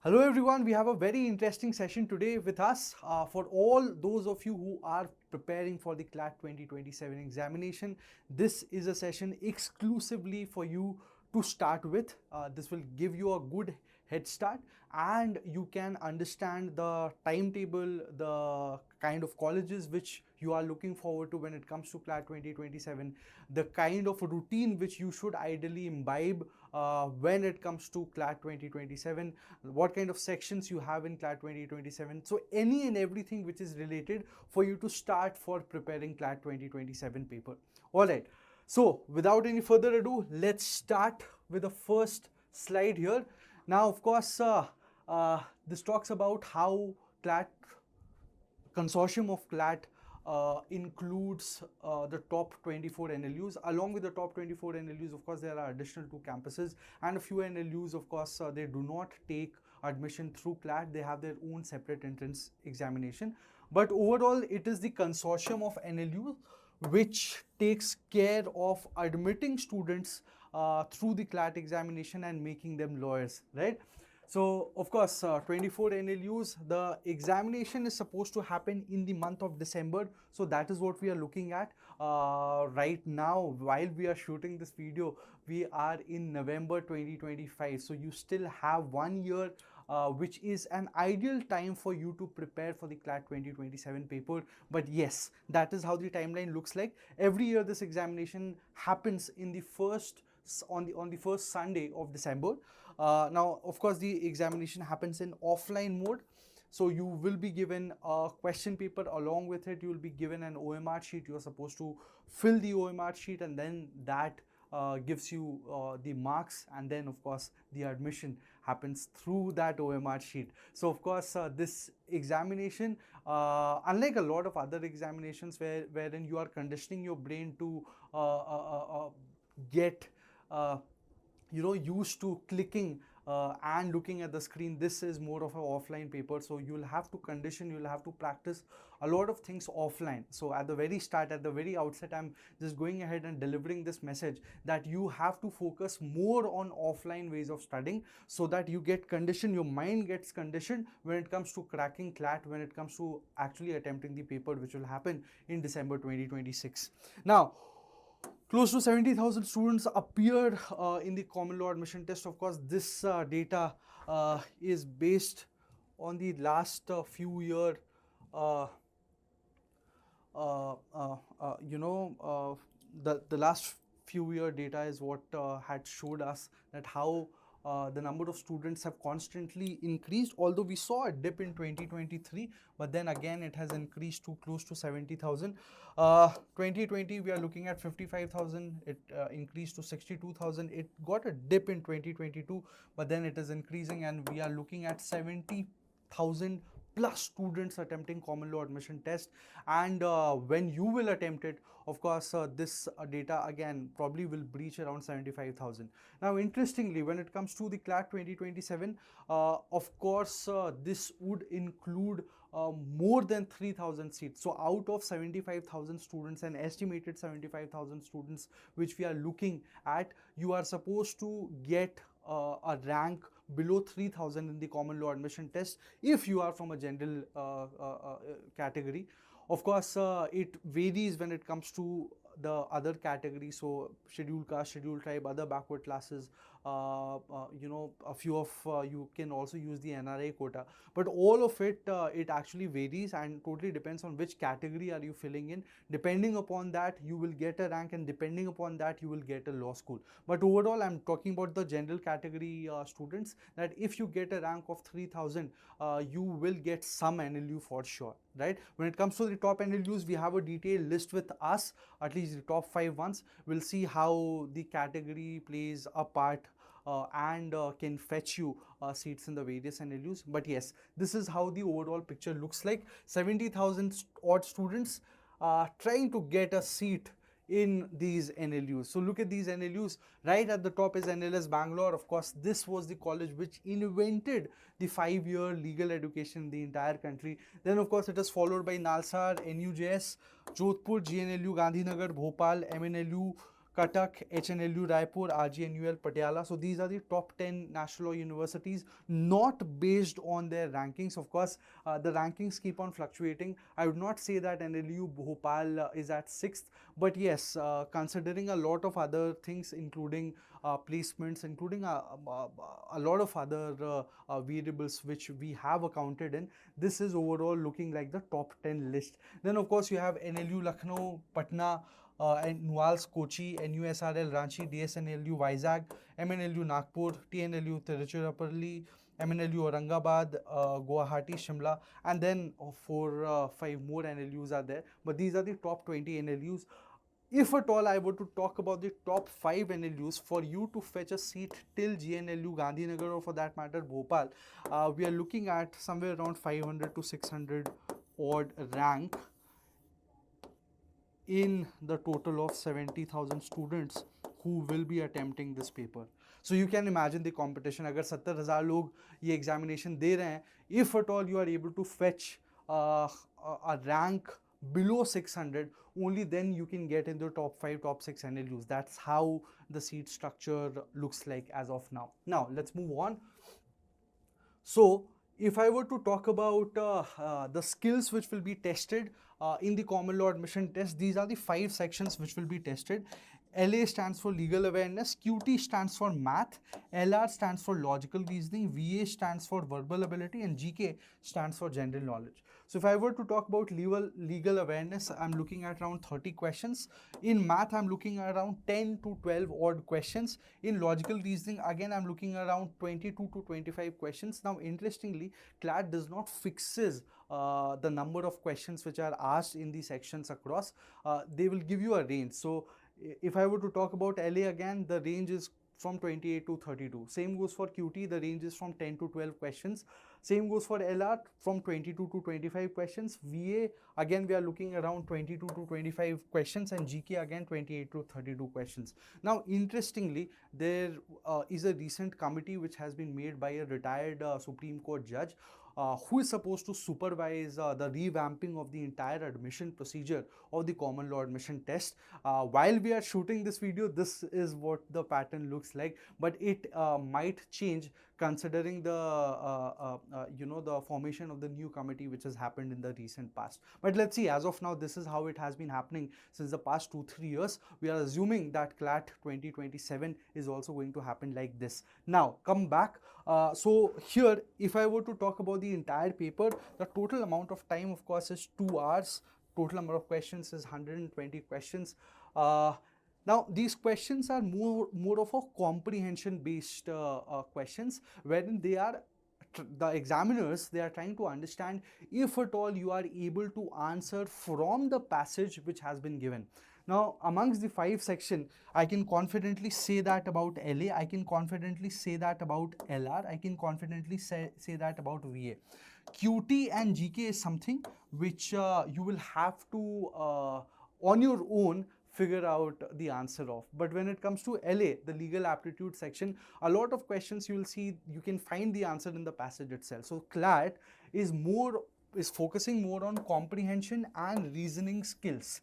Hello everyone, we have a very interesting session today with us. For all those of you who are preparing for the CLAT 2027 examination, this is a session exclusively for you to start with. This will give you a good head start and you can understand the timetable, the kind of colleges which you are looking forward to when it comes to CLAT 2027, the kind of routine which you should ideally imbibe when it comes to CLAT 2027, what kind of sections you have in CLAT 2027. So any and everything which is related for you to start for preparing CLAT 2027 paper. All right. So without any further ado, let's start with the first slide here. Now, of course, this talks about how CLAT, consortium of CLAT includes the top 24 NLUs. Along with the top 24 NLUs, of course, there are additional 2 campuses and a few NLUs, of course, they do not take admission through CLAT. They have their own separate entrance examination. But overall, it is the consortium of NLU which takes care of admitting students through the CLAT examination and making them lawyers, right? So, of course, 24 NLUs, the examination is supposed to happen in the month of December. So, that is what we are looking at right now. While we are shooting this video, we are in November 2025. So, you still have 1 year which is an ideal time for you to prepare for the CLAT 2027 paper. But yes, that is how the timeline looks like. Every year this examination happens in the first on the first Sunday of December. Now, of course, the examination happens in offline mode. So you will be given a question paper. Along with it, you will be given an OMR sheet. You are supposed to fill the OMR sheet and then that gives you the marks, and then of course the admission happens through that OMR sheet. So of course this examination, unlike a lot of other examinations wherein you are conditioning your brain to get used to clicking and looking at the screen, this is more of an offline paper. So you'll have to condition, you'll have to practice a lot of things offline. So at the very start, at the very outset, I'm just going ahead and delivering this message that you have to focus more on offline ways of studying so that you get conditioned, your mind gets conditioned when it comes to cracking CLAT, when it comes to actually attempting the paper, which will happen in December 2026. Now, close to 70,000 students appeared in the common law admission test. Of course, this data is based on the last few year, the last few year data is what had showed us that how the number of students have constantly increased, although we saw a dip in 2023, but then again it has increased to close to 70,000. 2020 we are looking at 55,000, it increased to 62,000. It got a dip in 2022, but then it is increasing and we are looking at 70,000 plus students attempting common law admission test. And when you will attempt it, of course, this data again probably will breach around 75,000. Now, interestingly, when it comes to the CLAT 2027, of course, this would include more than 3,000 seats. So out of 75,000 students, an estimated 75,000 students which we are looking at, you are supposed to get a rank below 3,000 in the common law admission test if you are from a general category. Of course, it varies when it comes to the other categories, so scheduled caste, scheduled tribe, other backward classes, a few of you can also use the NRI quota, but all of it, it actually varies and totally depends on which category are you filling in. Depending upon that, you will get a rank, and depending upon that, you will get a law school. But overall, I'm talking about the general category students, that if you get a rank of 3,000, you will get some NLU for sure, right? When it comes to the top NLUs, we have a detailed list with us, at least the top 5 ones. We'll see how the category plays a part and can fetch you seats in the various NLUs. But yes, this is how the overall picture looks like. 70,000 odd students trying to get a seat in these NLUs. So look at these NLUs. Right at the top is NLS Bangalore. Of course, this was the college which invented the 5-year legal education in the entire country. Then of course it is followed by NALSAR, NUJS, Jodhpur, GNLU, Gandhinagar, Bhopal, MNLU, Cuttack, HNLU Raipur, RGNUL Patiala. So these are the top 10 national law universities, not based on their rankings. Of course, the rankings keep on fluctuating. I would not say that NLU Bhopal is at 6th, but yes, considering a lot of other things, including placements, including a lot of other variables which we have accounted in, this is overall looking like the top 10 list. Then of course you have NLU Lucknow, Patna, and NUALS Kochi, NUSRL Ranchi, DSNLU Vizag, MNLU Nagpur, TNLU Tiruchirappalli, MNLU Aurangabad, Guwahati, Shimla, and then 5 more NLUs are there. But these are the top 20 NLUs. If at all I were to talk about the top 5 NLUs, for you to fetch a seat till GNLU Gandhinagar, or for that matter Bhopal, we are looking at somewhere around 500 to 600 odd rank in the total of 70,000 students who will be attempting this paper. So you can imagine the competition. अगर 70,000 लोग ये examination दे रहे हैं, if at all you are able to fetch a rank below 600, only then you can get into top 5, top 6 NLUs. That's how the seat structure looks like as of now. Now let's move on. So if I were to talk about the skills which will be tested in the common law admission test, these are the 5 sections which will be tested. LA stands for legal awareness, QT stands for math, LR stands for logical reasoning, VA stands for verbal ability, and GK stands for general knowledge. So if I were to talk about legal awareness, I'm looking at around 30 questions. In math, I'm looking at around 10 to 12 odd questions. In logical reasoning, again, I'm looking at around 22 to 25 questions. Now, interestingly, CLAT does not fixes the number of questions which are asked in the sections across. They will give you a range. So if I were to talk about LA again, the range is from 28 to 32. Same goes for QT, the range is from 10 to 12 questions. Same goes for LR, from 22 to 25 questions. VA, again we are looking around 22 to 25 questions, and GK again 28 to 32 questions. Now interestingly, there is a recent committee which has been made by a retired Supreme Court judge who is supposed to supervise the revamping of the entire admission procedure of the common law admission test. While we are shooting this video, this is what the pattern looks like, but it might change considering the the formation of the new committee which has happened in the recent past. But let's see, as of now, this is how it has been happening since the past 2-3 years. We are assuming that CLAT 2027 is also going to happen like this. Now come back. So here, if I were to talk about the entire paper, the total amount of time, of course, is 2 hours. Total number of questions is 120 questions. Now, these questions are more of a comprehension based questions, wherein they are the examiners, they are trying to understand if at all you are able to answer from the passage which has been given. Now, amongst the 5 sections, I can confidently say that about LA, I can confidently say that about LR, I can confidently say that about VA. QT and GK is something which you will have to, on your own, figure out the answer of. But when it comes to LA, the legal aptitude section, a lot of questions you will see, you can find the answer in the passage itself. So CLAT is focusing more on comprehension and reasoning skills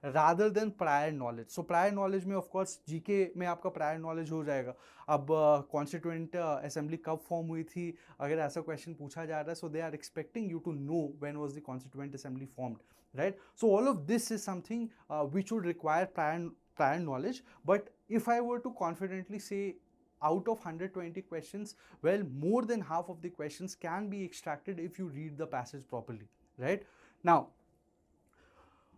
rather than prior knowledge. So prior knowledge में of course GK में आपका prior knowledge हो जाएगा. अब constituent assembly कब form हुई थी, अगर ऐसा question पूछा जा रहा है, so they are expecting you to know when was the constituent assembly formed, right? So all of this is something which would require prior knowledge. But if I were to confidently say, out of 120 questions, well, more than half of the questions can be extracted if you read the passage properly, right? Now,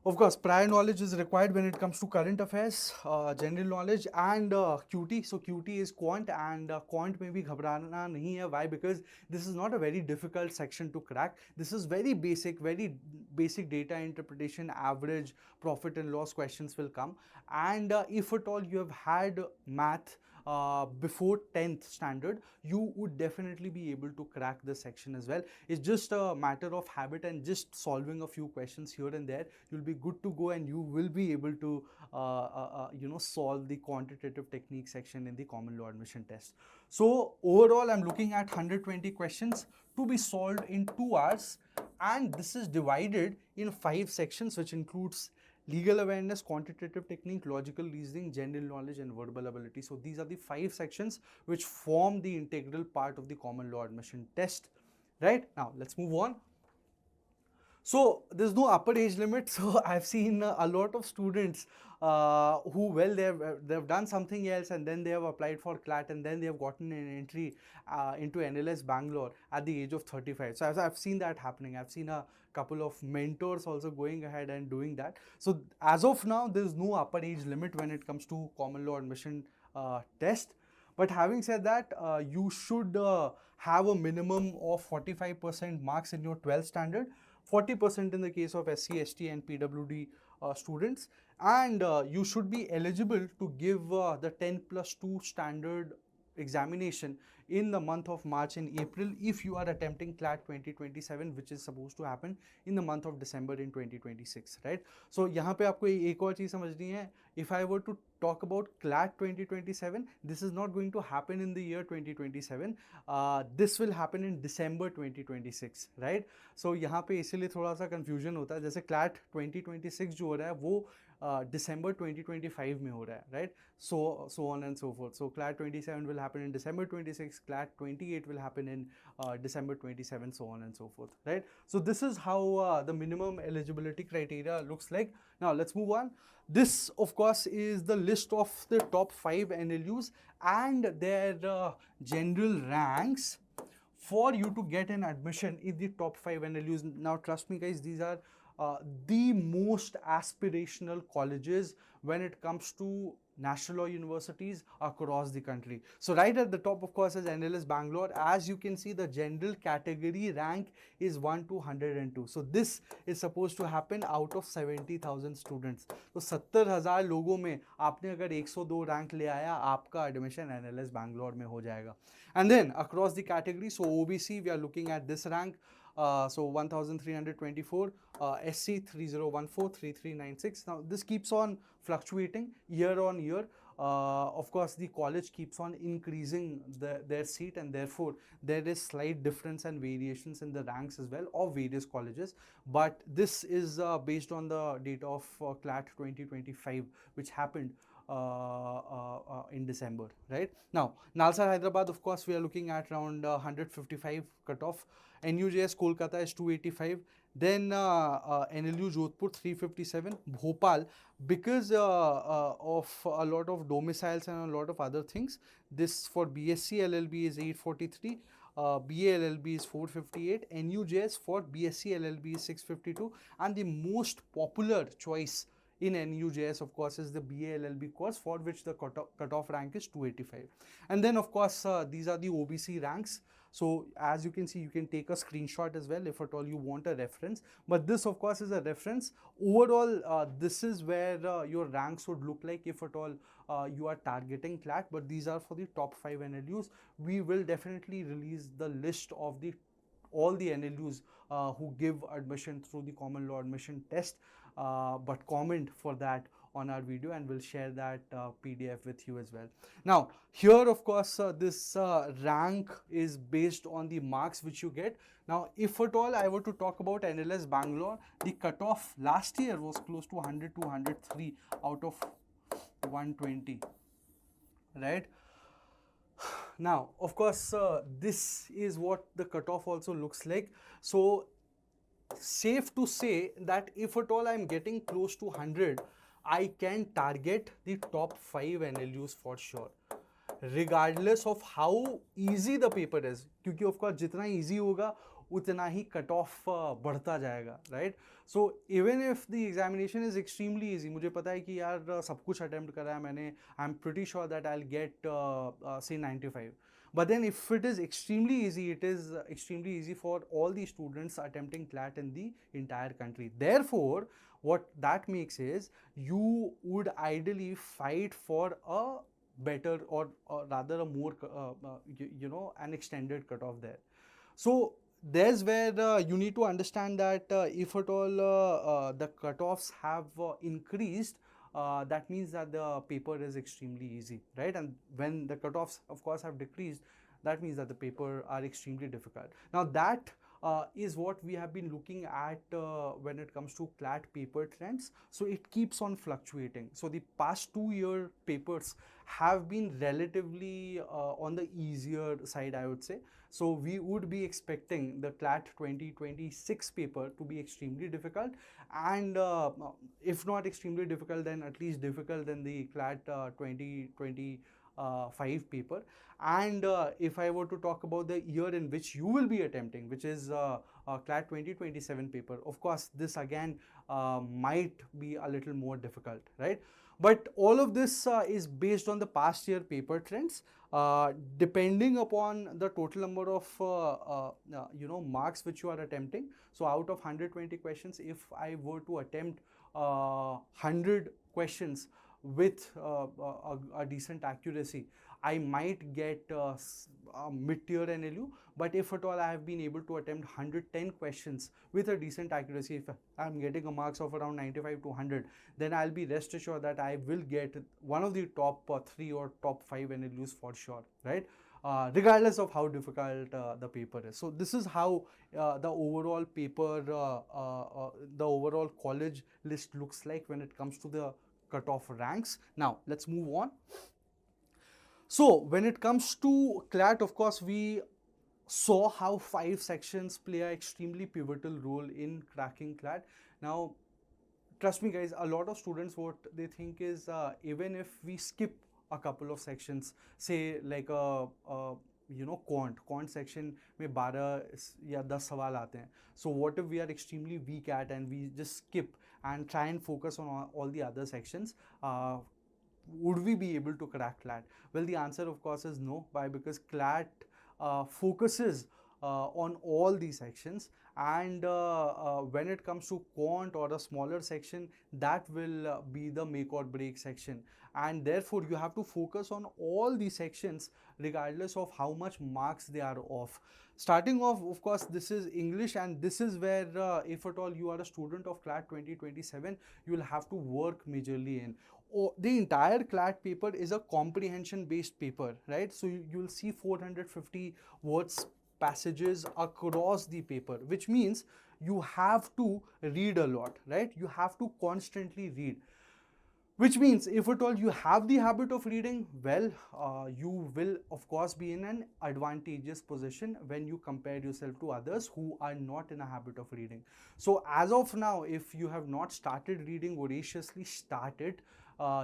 of course, prior knowledge is required when it comes to current affairs, general knowledge, and QT. So QT is Quant, and Quant में भी घबराना नहीं है. Why? Because this is not a very difficult section to crack. This is very basic data interpretation, average, profit and loss questions will come. And if at all you have had math before 10th standard, you would definitely be able to crack this section as well. It's just a matter of habit and just solving a few questions here and there. You'll be good to go, and you will be able to solve the quantitative technique section in the common law admission test. So overall, I'm looking at 120 questions to be solved in 2 hours, and this is divided in 5 sections, which includes legal awareness, quantitative technique, logical reasoning, general knowledge, and verbal ability. So these are the 5 sections which form the integral part of the common law admission test. Right, now let's move on. So there's no upper age limit. So I've seen a lot of students who, well, they've done something else and then they have applied for CLAT and then they have gotten an entry into NLS Bangalore at the age of 35. So I've seen that happening. I've seen a couple of mentors also going ahead and doing that. So as of now, there's no upper age limit when it comes to common law admission test. But having said that, you should have a minimum of 45% marks in your 12th standard, 40% in the case of SC, ST and PWD students, and you should be eligible to give the 10+2 standard examination in the month of March and April if you are attempting CLAT 2027, which is supposed to happen in the month of December in 2026, right? So यहाँ पे आपको एक और चीज़ समझनी है. If I were to talk about CLAT 2027, this is not going to happen in the year 2027. This will happen in December 2026, right? So यहाँ पे इसीलिए थोड़ा सा confusion होता है. जैसे CLAT 2026 जो हो रहा है वो December 2025 में हो रहा है, right? So on and so forth. So CLAT 27 will happen in December 26, CLAT 28 will happen in December 27, so on and so forth, right? So this is how the minimum eligibility criteria looks like. Now let's move on. This of course is the list of the top 5 NLUs and their general ranks for you to get an admission in the top 5 NLUs. Now trust me guys, these are the most aspirational colleges when it comes to national law universities across the country. So right at the top of course is NLS Bangalore. As you can see, the general category rank is 1 to 102. So this is supposed to happen out of 70,000 students. तो 70,000 लोगों में आपने अगर 102 rank ले आया, आपका admission NLS Bangalore में हो जाएगा. And then across the category, so OBC, we are looking at this rank. So 1324, SC 3014, 3396. Now this keeps on fluctuating year on year. Of course, the college keeps on increasing their seat, and therefore there is slight difference and variations in the ranks as well of various colleges. But this is based on the data of CLAT 2025, which happened in December, right? Now, NALSAR Hyderabad, of course, we are looking at around 155 cutoff. NUJS Kolkata is 285. Then NLU Jodhpur 357. Bhopal, because of a lot of domiciles and a lot of other things, this for BSc LLB is 843. BA LLB is 458. NUJS for BSc LLB is 652. And the most popular choice in NUJS, of course, is the BA LLB course, for which the cutoff rank is 285. And then, of course, these are the OBC ranks. So as you can see, you can take a screenshot as well if at all you want a reference. But this, of course, is a reference. Overall, this is where your ranks would look like if at all you are targeting CLAT. But these are for the top 5 NLUs. We will definitely release the list of all the NLUs who give admission through the common law admission test. But comment for that on our video and we'll share that PDF with you as well. Now here, of course, this rank is based on the marks which you get. Now if at all I were to talk about NLS Bangalore, the cutoff last year was close to 100 to 103 out of 120, right? Now of course this is what the cutoff also looks like. So safe to say that if at all I am getting close to 100, I can target the top 5 NLUs for sure, regardless of how easy the paper is. क्योंकि of course जितना easy होगा उतना ही cutoff बढ़ता जाएगा, right? So even if the examination is extremely easy, मुझे पता है कि यार सब कुछ attempt करा है मैंने, I'm pretty sure that I'll get say 95. But then if it is extremely easy, it is extremely easy for all the students attempting CLAT in the entire country. Therefore, what that makes is you would ideally fight for a better or rather a more, an extended cutoff there. So there's where you need to understand that if at all the cutoffs have increased, that means that the paper is extremely easy, right? And when the cutoffs, of course, have decreased, that means that the paper are extremely difficult. Now that is what we have been looking at when it comes to CLAT paper trends. So it keeps on fluctuating. So the past 2-year papers have been relatively on the easier side, I would say. So we would be expecting the CLAT 2026 paper to be extremely difficult, and if not extremely difficult, then at least difficult than the CLAT 2025 paper. And if I were to talk about the year in which you will be attempting, which is CLAT 2027 paper, of course this again might be a little more difficult, right? But all of this is based on the past year paper trends. Depending upon the total number of marks which you are attempting. So out of 120 questions, if I were to attempt 100 questions with a decent accuracy, I might get a mid-tier NLU. But if at all I have been able to attempt 110 questions with a decent accuracy, if I'm getting a marks of around 95 to 100, then I'll be rest assured that I will get one of the top 3 or top 5 NLUs for sure, right? Regardless of how difficult the paper is. So this is how the overall paper, the overall college list looks like when it comes to the cutoff ranks. Now let's move on. So when it comes to CLAT, of course, we saw how 5 sections play an extremely pivotal role in cracking CLAT. Now, trust me guys, a lot of students, what they think is even if we skip a couple of sections, say like Quant section में 12 या 10 सवाल आते हैं. So what if we are extremely weak at and we just skip and try and focus on all the other sections? Would we be able to crack CLAT? Well, the answer of course is no. Why? Because CLAT focuses on all these sections, and when it comes to Quant or a smaller section, that will be the make or break section, and therefore you have to focus on all these sections regardless of how much marks they are off. Starting off, of course, this is English, and this is where if at all you are a student of CLAT 2027, you will have to work majorly in. The entire CLAT paper is a comprehension based paper, right? So you'll see 450 words passages across the paper, which means you have to read a lot, right? You have to constantly read, which means if at all you have the habit of reading, well, you will of course be in an advantageous position when you compare yourself to others who are not in a habit of reading. So as of now, if you have not started reading voraciously, start it.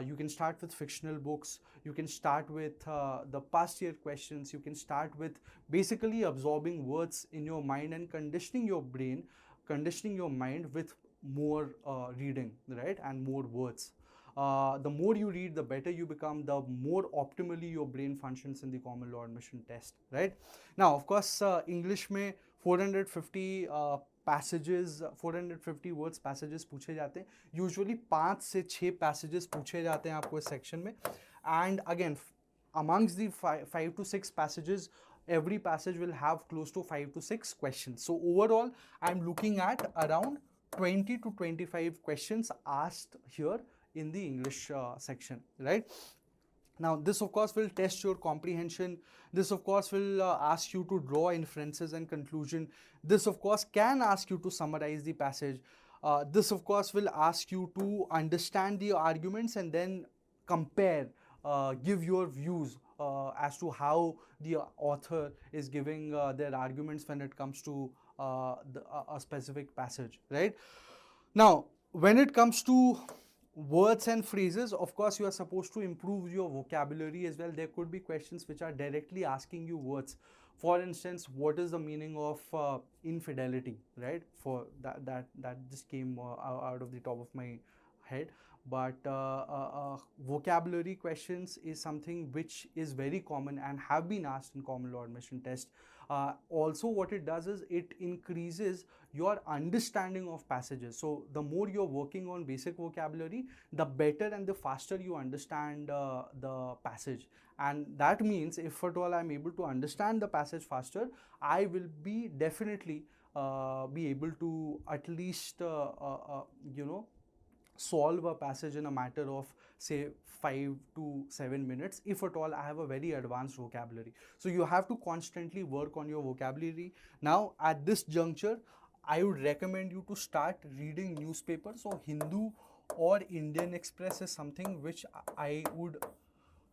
You can start with fictional books, you can start with the past year questions, you can start with basically absorbing words in your mind and conditioning your brain, conditioning your mind with more reading, right, and more words. The more you read, the better you become, the more optimally your brain functions in the common law admission test, right? Now, of course, English में 450 passages, 450 words passages पूछे जाते हैं. Usually 5 से 6 passages पूछे जाते हैं आपको इस section में. And again, amongst the 5 to 6 passages, every passage will have close to 5 to 6 questions. So overall, I'm looking at around 20 to 25 questions asked here in the English section, right? Now, this of course will test your comprehension. This of course will ask you to draw inferences and conclusion. This of course can ask you to summarize the passage. This of course will ask you to understand the arguments and then compare, give your views as to how the author is giving their arguments when it comes to a specific passage, right? Now, when it comes to words and phrases, of course, you are supposed to improve your vocabulary as well. There could be questions which are directly asking you words. For instance, what is the meaning of infidelity, right? For that just came out of the top of my head. But vocabulary questions is something which is very common and have been asked in common law admission test. Also, what it does is it increases your understanding of passages. So the more you're working on basic vocabulary, the better and the faster you understand the passage. And that means if at all I'm able to understand the passage faster, I will be definitely be able to at least solve a passage in a matter of say 5 to 7 minutes if at all I have a very advanced vocabulary. So you have to constantly work on your vocabulary. Now at this juncture I would recommend you to start reading newspapers. So Hindu or Indian Express is something which I would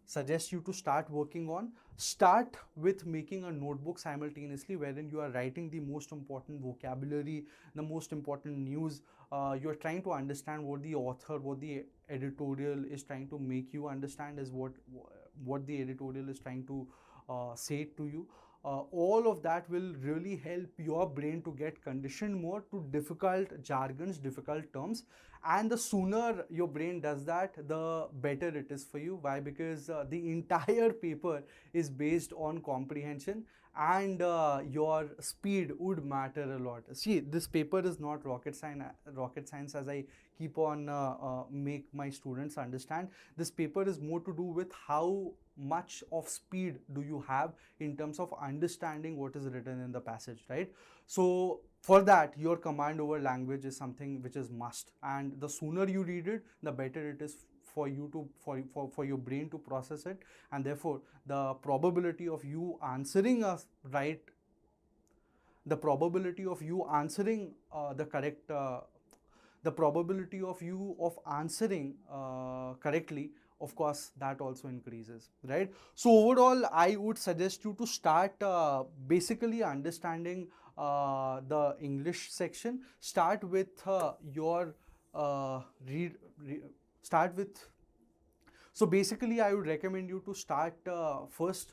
suggest you to start working on. Start with making a notebook simultaneously wherein you are writing the most important vocabulary, the most important news. You are trying to understand what the author, what the editorial is trying to make you understand, is what the editorial is trying to say to you. All of that will really help your brain to get conditioned more to difficult jargons, difficult terms. And the sooner your brain does that, the better it is for you. Why? Because the entire paper is based on comprehension, and your speed would matter a lot. See, this paper is not rocket science, as I keep on make my students understand. This paper is more to do with how much of speed do you have in terms of understanding what is written in the passage, right? So for that, your command over language is something which is must, and the sooner you read it, the better it is for you to for your brain to process it, and therefore the probability of you answering a right, the probability of you answering the correct the probability of you of answering correctly, of course, that also increases, right? So overall I would suggest you to start basically understanding the English section. Start with your start with, so basically I would recommend you to start first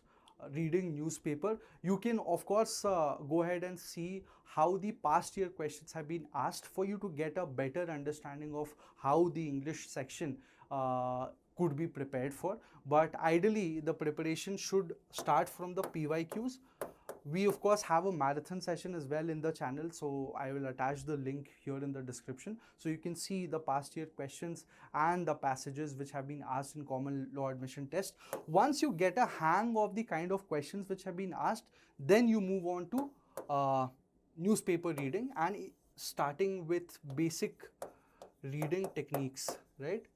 reading newspaper. You can of course go ahead and see how the past year questions have been asked for you to get a better understanding of how the English section could be prepared for. But ideally the preparation should start from the PYQs. We of course have a marathon session as well in the channel, so I will attach the link here in the description, so you can see the past year questions and the passages which have been asked in common law admission test. Once you get a hang of the kind of questions which have been asked, then you move on to newspaper reading, and starting with basic reading techniques, right?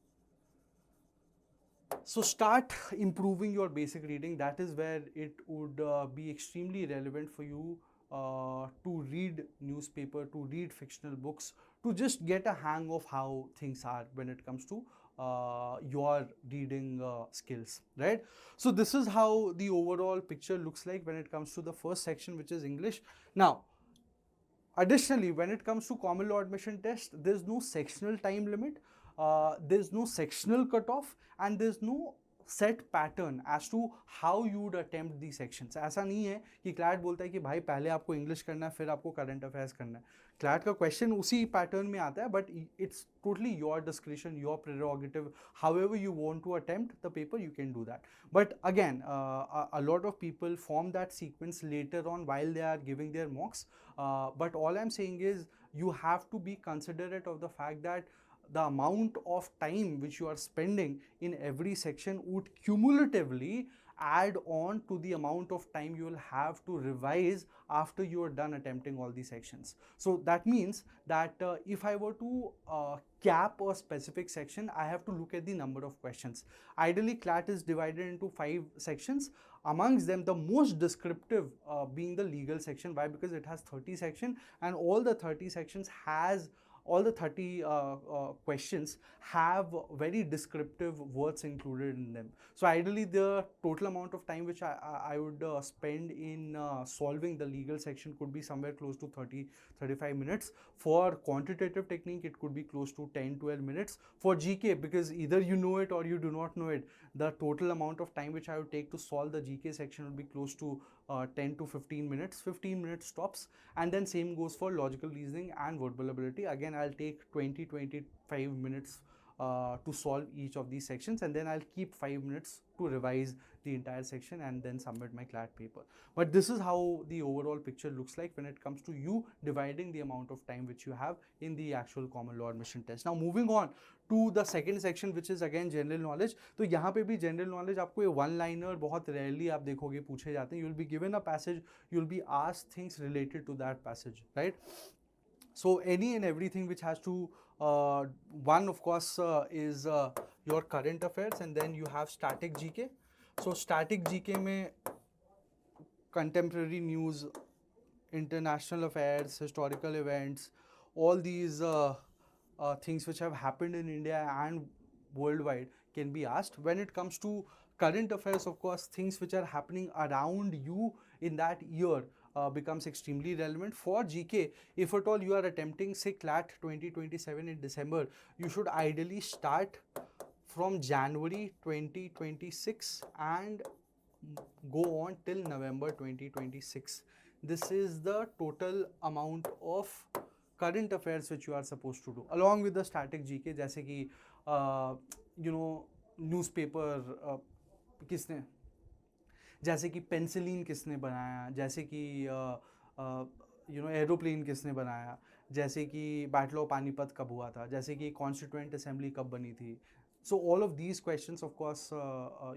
So start improving your basic reading. That is where it would be extremely relevant for you to read newspaper, to read fictional books, to just get a hang of how things are when it comes to your reading skills, right? So this is how the overall picture looks like when it comes to the first section, which is English. Now, additionally, when it comes to common law admission test, there's no sectional time limit. There's no sectional cutoff, and there's no set pattern as to how you would attempt these sections. ऐसा नहीं है कि CLAT बोलता है कि भाई पहले आपको इंग्लिश करना है फिर आपको करंट अफेयर्स करना है. CLAT का क्वेश्चन उसी पैटर्न में आता है, but it's totally your discretion, your prerogative. However you want to attempt the paper, you can do that. But again, a lot of people form that sequence later on while they are giving their mocks. But all I'm saying is you have to be considerate of the fact that the amount of time which you are spending in every section would cumulatively add on to the amount of time you will have to revise after you are done attempting all these sections. So that means that if I were to cap a specific section, I have to look at the number of questions. Ideally, CLAT is divided into 5 sections. Amongst them, the most descriptive being the legal section. Why? Because it has 30 sections, and all the 30 sections has all the 30 questions have very descriptive words included in them. So ideally the total amount of time which I would spend in solving the legal section could be somewhere close to 30-35 minutes. For quantitative technique, it could be close to 10-12 minutes. For GK, because either you know it or you do not know it, the total amount of time which I would take to solve the GK section would be close to 10 to 15 minutes, 15 minutes tops. And then same goes for logical reasoning and verbal ability. Again, I'll take 20-25 minutes to solve each of these sections, and then I'll keep 5 minutes to revise the entire section and then submit my CLAT paper. But this is how the overall picture looks like when it comes to you dividing the amount of time which you have in the actual common law admission test. Now moving on to the second section, which is again general knowledge. तो यहाँ पे भी general knowledge आपको ये one liner बहुत rarely आप देखोगे पूछे जाते हैं. You will be given a passage, you will be asked things related to that passage, right? So any and everything which has to, one of course is your current affairs, and then you have static GK. So static GK में contemporary news, international affairs, historical events, all these things which have happened in India and worldwide can be asked. When it comes to current affairs, of course, things which are happening around you in that year becomes extremely relevant. For GK, if at all you are attempting, say, CLAT 2027 in December, you should ideally start from January 2026 and go on till November 2026. This is the total amount of current affairs which you are supposed to do, along with the static GK, जैसे कि newspaper किसने, जैसे कि penicillin किसने बनाया, जैसे कि aeroplane किसने बनाया, जैसे कि बैटल ऑफ पानीपत कब हुआ था, जैसे कि कॉन्स्टिट्यूएंट असेंबली कब बनी थी. So all of these questions, of course,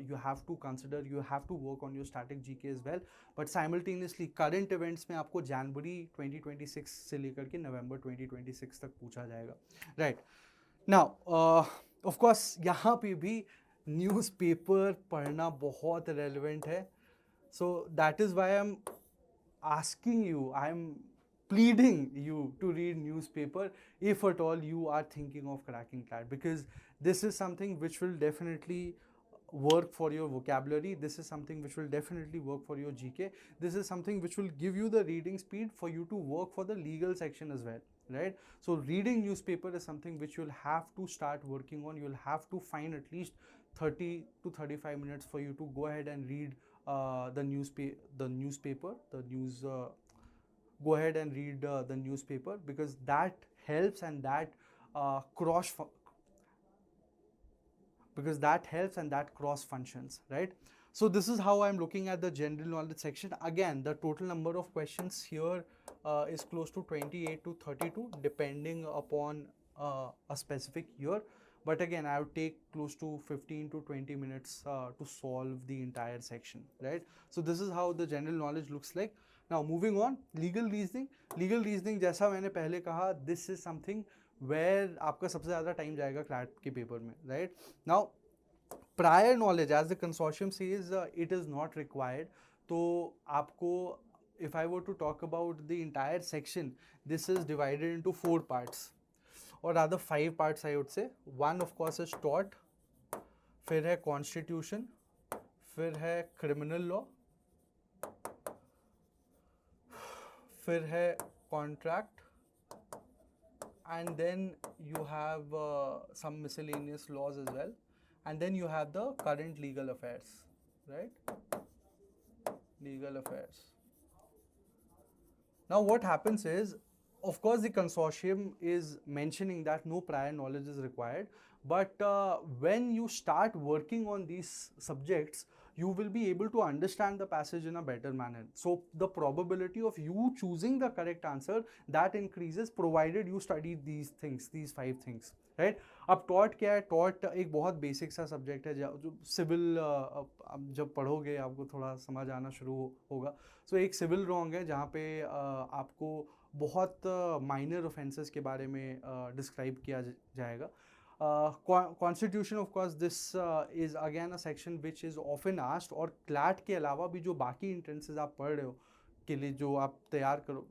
you have to consider, you have to work on your static GK as well. But simultaneously, current events में आपको January 2026 से लेकर के November 2026 तक पूछा जाएगा. Right. Now, of course, यहाँ पे भी न्यूज़पेपर पढ़ना बहुत relevant है. So that is why I'm asking you, I'm pleading you to read newspaper if at all you are thinking of cracking CLAT, because this is something which will definitely work for your vocabulary. This is something which will definitely work for your GK. This is something which will give you the reading speed for you to work for the legal section as well, right? So reading newspaper is something which you'll have to start working on. You'll have to find at least 30 to 35 minutes for you to go ahead and read the newspaper, go ahead and read the newspaper, because that helps and that cross functions, right? So this is how I'm looking at the general knowledge section. Again, the total number of questions here is close to 28 to 32 depending upon a specific year. But again, I would take close to 15 to 20 minutes to solve the entire section, right? So this is how the general knowledge looks like. Now moving on, legal reasoning. Legal reasoning, जैसा मैंने पहले कहा, this is something where आपका सबसे ज़्यादा time जाएगा CLAT के paper में, right? Now prior knowledge, as the consortium says, it is not required. तो आपको, if I were to talk about the entire section, this is divided into 4 parts, or rather 5 parts I would say. One of course is tort, फिर है constitution, फिर है criminal law, फिर है contract, and then you have some miscellaneous laws as well, and then you have the current legal affairs, right? Legal affairs. Now what happens is, of course, the consortium is mentioning that no prior knowledge is required, but when you start working on these subjects, you will be able to understand the passage in a better manner. So the probability of you choosing the correct answer, that increases provided you study these things, these 5 things, right? अब taught क्या है? Taught एक बहुत basic सा subject है जो civil जब पढ़ोगे आपको थोड़ा समझ आना शुरू होगा. सो एक सिविल रॉन्ग है जहाँ पे आपको बहुत माइनर ऑफेंसेस के बारे में डिस्क्राइब किया जाएगा. Constitution, of course, this is again a section which is often asked. और क्लैट के अलावा भी जो बाकी एंट्रेंसेस आप पढ़ रहे हो के लिए जो आप तैयार करो,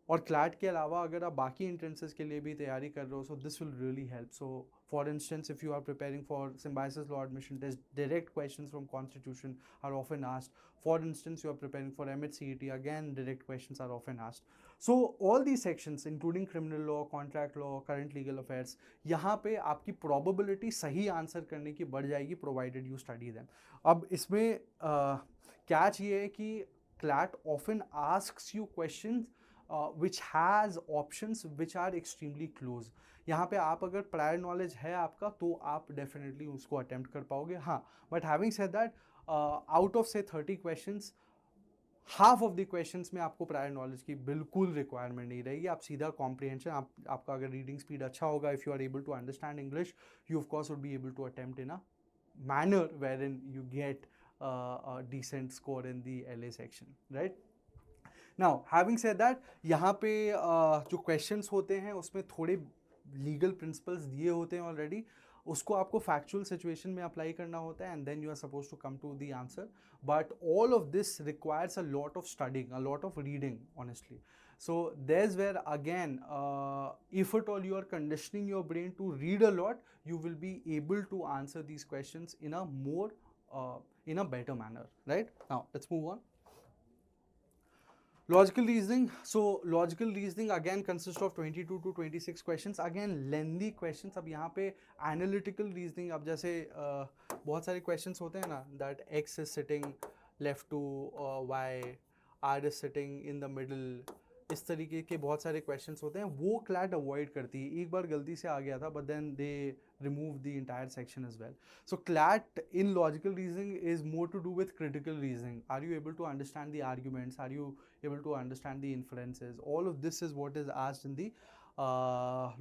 और क्लैट के अलावा अगर आप बाकी एंट्रेंसेस के लिए भी तैयारी कर रहे हो, so this will really help. So for instance, if you are preparing for Symbiosis law admission test, direct questions from constitution are often asked. For instance, you are preparing for MHCET, again direct questions are often asked. So all these sections, including criminal law, contract law, current legal affairs, यहाँ पे आपकी probability सही answer करने की बढ़ जाएगी provided you study them. अब इसमें catch ये है कि CLAT often asks you questions which has options which are extremely close. यहाँ पे आप अगर prior knowledge है आपका तो आप definitely उसको attempt कर पाओगे. हाँ, but having said that, out of say 30 questions, half of the questions में आपको prior knowledge की बिल्कुल requirement नहीं रहेगी. आप सीधा comprehension, आपका अगर reading speed अच्छा होगा, if you are able to understand English, you of course would be able to attempt in a manner wherein you get a decent score in the LA section, right? Now having said that, यहाँ पे जो questions होते हैं उसमें थोड़े legal principles दिए होते हैं ऑलरेडी, उसको आपको फैक्चुअल सिचुएशन में अप्लाई करना होता है and then you are suppose to come to the answer. But all of this requires a lot of studying, a lot of reading honestly. So there's where again, if at all you are conditioning your brain to read a lot, you will be able to answer these questions in a more in a better manner, right? Now let's move on. Logical reasoning. So logical reasoning again consists of 22 to 26 questions. Again lengthy questions. अब यहाँ पे analytical reasoning, अब जैसे बहुत सारे questions होते हैं ना, that x is sitting left to y, r is sitting in the middle, इस तरीके के बहुत सारे क्वेश्चंस होते हैं, वो क्लैट अवॉइड करती है. एक बार गलती से आ गया था, but then they remove the entire section as well. So CLAT in logical reasoning is more to do with critical reasoning. Are you able to understand the arguments, are you able to understand the inferences? All of this is what is asked in the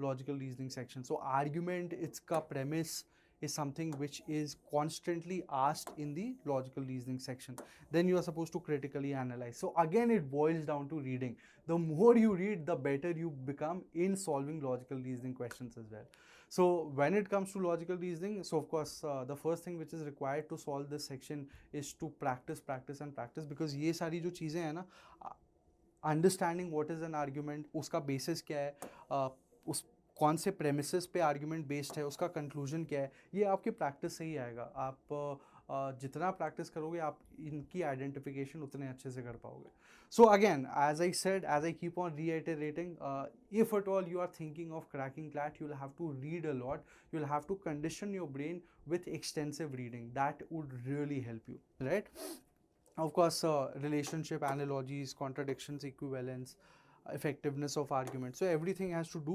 logical reasoning section. So argument, its ka premise is something which is constantly asked in the logical reasoning section. Then you are supposed to critically analyze. So again it boils down to reading. The more you read, the better you become in solving logical reasoning questions as well. So when it comes to logical reasoning, so of course the first thing which is required to solve this section is to practice and practice, because ये सारी जो चीज़ें हैं ना, understanding what is an argument, उसका basis क्या है, उस कौन से प्रेमिसेस पे आर्ग्यूमेंट बेस्ड है, उसका कंक्लूजन क्या है, ये आपके प्रैक्टिस से ही आएगा. आप जितना प्रैक्टिस करोगे आप इनकी आइडेंटिफिकेशन उतने अच्छे से कर पाओगे. So again as I said, as I keep on reiterating, if at all you are thinking of cracking CLAT, you will have to read a lot. You will have to condition your brain with extensive reading. That would really help you, right? Of course, relationship, analogies, contradictions, equivalence, effectiveness of argument. So everything has to do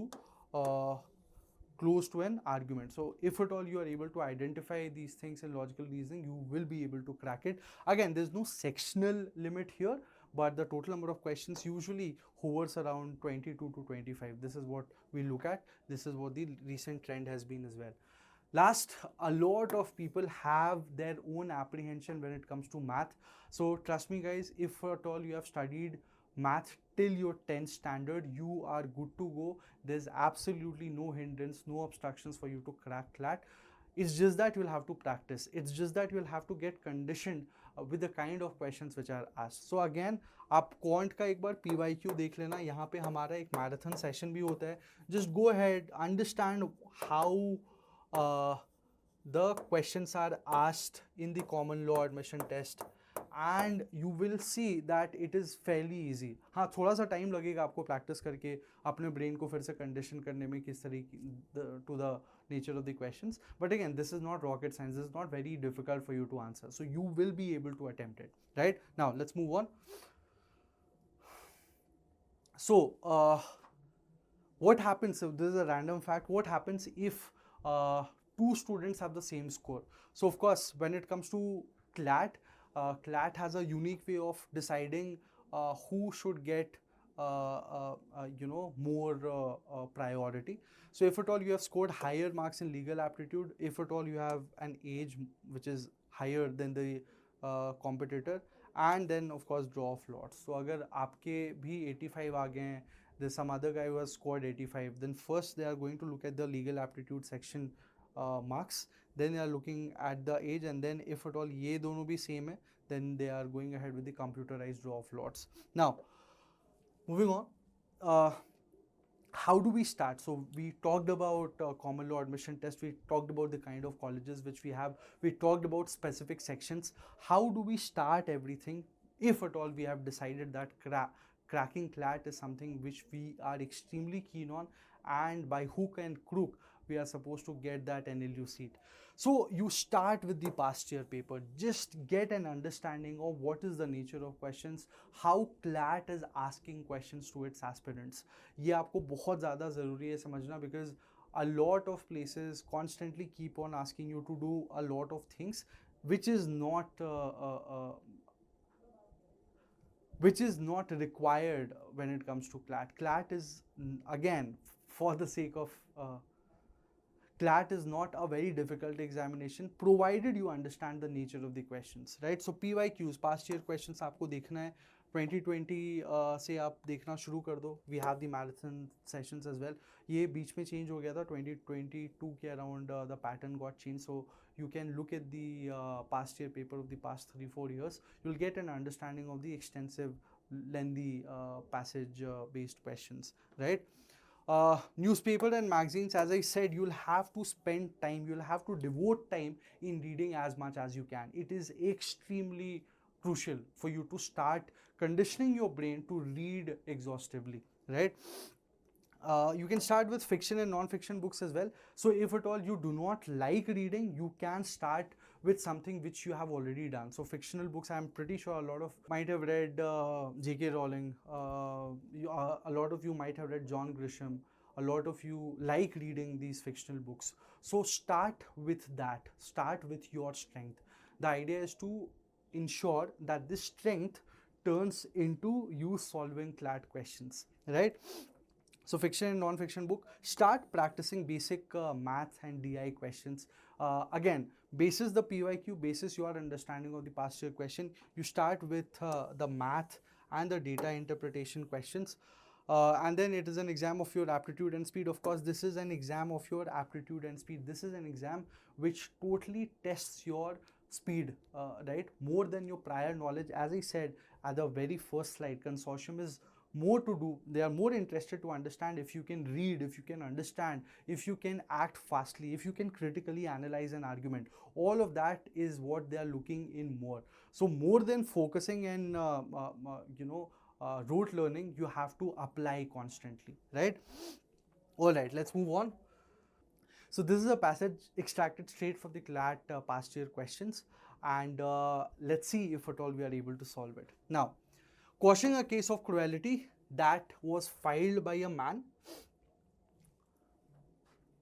close to an argument. So if at all you are able to identify these things in logical reasoning, you will be able to crack it. Again, there's no sectional limit here, but the total number of questions usually hovers around 22 to 25. This is what we look at. This is what the recent trend has been as well. Last, a lot of people have their own apprehension when it comes to math. So trust me guys, if at all you have studied math till your 10th standard, you are good to go. There's absolutely no hindrance, no obstructions for you to crack CLAT. It's just that you'll have to practice. It's just that you'll have to get conditioned with the kind of questions which are asked. So again, आप quant का एक बार PYQ देख लेना. यहाँ पे हमारा एक marathon session भी होता है. Just go ahead, understand how the questions are asked in the common law admission test, and you will see that it is fairly easy. हाँ, थोड़ा सा टाइम लगेगा आपको प्रैक्टिस करके अपने ब्रेन को फिर से कंडीशन करने में किस तरीके to the nature of the questions. But again, this is not rocket science. This is not very difficult for you to answer. So you will be able to attempt it, right? Now let's move on. So what happens if, this is a random fact, what happens if two students have the same score? So of course, when it comes to CLAT, CLAT has a unique way of deciding who should get more priority. So if at all you have scored higher marks in legal aptitude, if at all you have an age which is higher than the competitor, and then of course draw of lots. So अगर आपके भी 85 आ गए हैं, there's some other guy who has scored 85, then first they are going to look at the legal aptitude section marks, then they are looking at the age, and then if at all ये दोनों भी same है, then they are going ahead with the computerized draw of lots. Now moving on, how do we start? So we talked about common law admission test, we talked about the kind of colleges which we have, we talked about specific sections. How do we start everything if at all we have decided that cracking CLAT is something which we are extremely keen on, and by hook and crook we are supposed to get that NLU seat? So you start with the past year paper. Just get an understanding of what is the nature of questions, how CLAT is asking questions to its aspirants. ये आपको बहुत ज़्यादा ज़रूरी है समझना, because a lot of places constantly keep on asking you to do a lot of things which is not required when it comes to CLAT. CLAT is, again, for the sake of CLAT is not a very difficult examination provided you understand the nature of the questions, right? So PYQs, past year questions आपको देखना है, 2020 से आप देखना शुरू कर दो. We have the marathon sessions as well. ये बीच में change हो गया था 2022 के around, the pattern got changed, so you can look at the past year paper of the past 3-4 years. You'll get an understanding of the extensive, lengthy passage based questions, right? Newspaper and magazines, as I said, you'll have to spend time, you'll have to devote time in reading as much as you can. It is extremely crucial for you to start conditioning your brain to read exhaustively, right? You can start with fiction and non-fiction books as well. So if at all you do not like reading, you can start with something which you have already done. So fictional books, I'm pretty sure a lot of might have read J.K. Rowling, a lot of you might have read John Grisham, a lot of you like reading these fictional books. So start with that, start with your strength. The idea is to ensure that this strength turns into you solving CLAT questions, right? So fiction and non-fiction book, start practicing basic math and DI questions. Again, basis the PYQ, basis your understanding of the past year question, you start with the math and the data interpretation questions. And then it is an exam of your aptitude and speed. Of course, this is an exam of your aptitude and speed. This is an exam which totally tests your speed, right? More than your prior knowledge. As I said at the very first slide, consortium is more to do. They are more interested to understand if you can read, if you can understand, if you can act fastly, if you can critically analyze an argument. All of that is what they are looking in more. So more than focusing and rote learning, you have to apply constantly, right? All right, let's move on. So this is a passage extracted straight from the CLAT past year questions, and let's see if at all we are able to solve it. Now, quashing a case of cruelty that was filed by a man,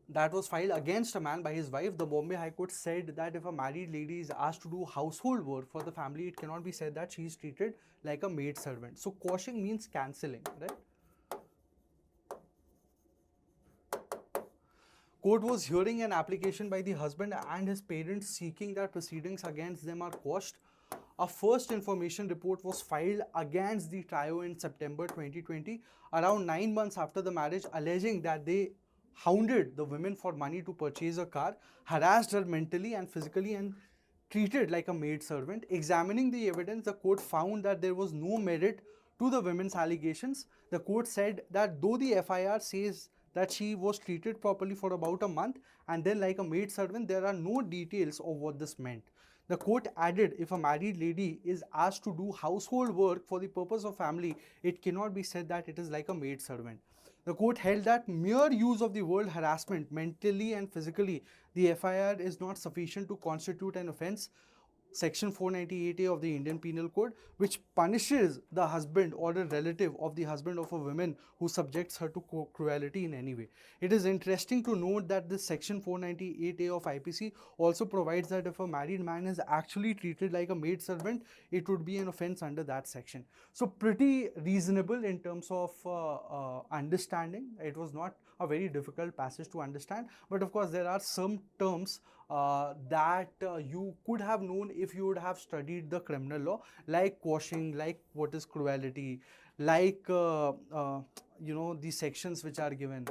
that was filed against a man by his wife. The Bombay High Court said that if a married lady is asked to do household work for the family, it cannot be said that she is treated like a maid servant. So quashing means cancelling, right? Court was hearing an application by the husband and his parents seeking that proceedings against them are quashed. A first information report was filed against the trio in September 2020, around 9 months after the marriage, alleging that they hounded the women for money to purchase a car, harassed her mentally and physically, and treated like a maid servant. Examining the evidence, the court found that there was no merit to the women's allegations. The court said that though the FIR says that she was treated properly for about a month and then like a maid servant, there are no details of what this meant. The court added, if a married lady is asked to do household work for the purpose of family, it cannot be said that it is like a maid servant. The court held that mere use of the word harassment mentally and physically, the FIR is not sufficient to constitute an offence. Section 498A of the Indian Penal Code, which punishes the husband or a relative of the husband of a woman who subjects her to cruelty in any way. It is interesting to note that this section 498A of IPC also provides that if a married man is actually treated like a maid servant, it would be an offence under that section. So pretty reasonable in terms of understanding. It was not a very difficult passage to understand, but of course there are some terms that you could have known if you would have studied the criminal law, like quashing, like what is cruelty, like the sections which are given,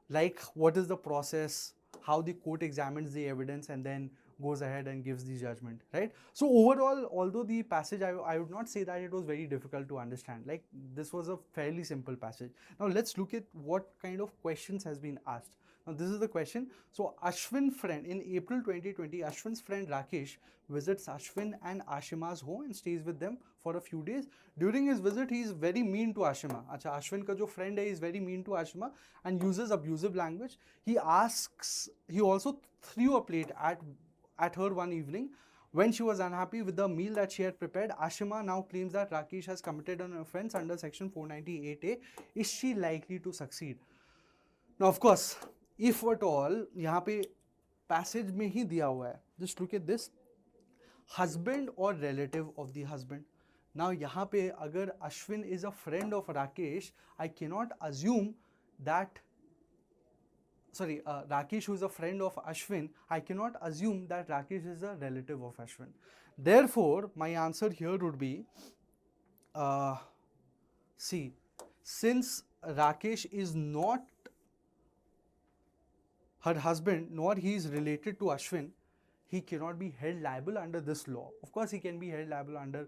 like what is the process, how the court examines the evidence and then goes ahead and gives the judgment, right? So overall, although the passage, I would not say that it was very difficult to understand. Like, this was a fairly simple passage. Now let's look at what kind of questions has been asked. Now this is the question. So Ashwin friend, in April 2020, Ashwin's friend Rakesh visits Ashwin and Ashima's home and stays with them for a few days. During his visit, he is very mean to Ashima. Acha, Ashwin ka jo friend hai is very mean to Ashima and uses abusive language. He also threw a plate at her one evening. When she was unhappy with the meal that she had prepared, Ashima now claims that Rakesh has committed an offence under section 498A. Is she likely to succeed? Now, of course, if at all, यहाँ पे passage में ही दिया हुआ है. Just look at this. Husband or relative of the husband. Now, यहाँ पे अगर Ashwin is a friend of Rakesh, I cannot assume that Rakesh, who is a friend of Ashwin, I cannot assume that Rakesh is a relative of Ashwin. Therefore, my answer here would be Uh, See, since Rakesh is not her husband nor he is related to Ashwin, he cannot be held liable under this law. Of course, he can be held liable under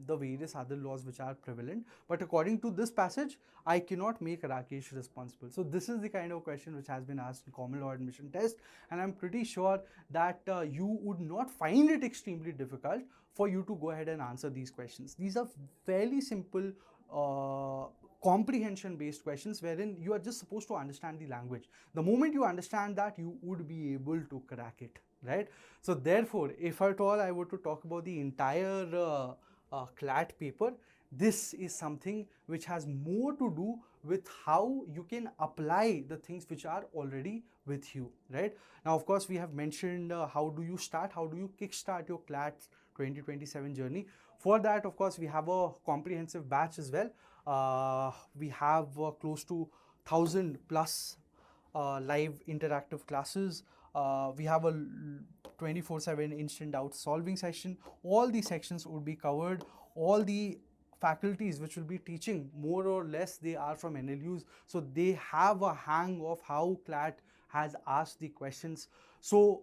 the various other laws which are prevalent, but according to this passage, I cannot make Rakesh responsible. So this is the kind of question which has been asked in common law admission test, and I'm pretty sure that you would not find it extremely difficult for you to go ahead and answer these questions. These are fairly simple comprehension based questions wherein you are just supposed to understand the language. The moment you understand that, you would be able to crack it, right? So therefore, if at all I were to talk about the entire CLAT paper, this is something which has more to do with how you can apply the things which are already with you, right? Now, of course, we have mentioned how do you start, how do you kickstart your CLAT 2027 journey. For that, of course, we have a comprehensive batch as well. We have close to 1,000 plus live interactive classes. We have a 24/7 instant doubt solving session. All these sections would be covered. All the faculties which will be teaching, more or less, they are from NLUs. So they have a hang of how CLAT has asked the questions. So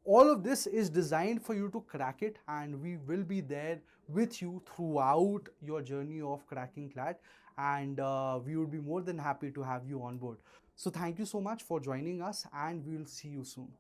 all of this is designed for you to crack it, and we will be there with you throughout your journey of cracking CLAT, and we would be more than happy to have you on board. So thank you so much for joining us, and we will see you soon.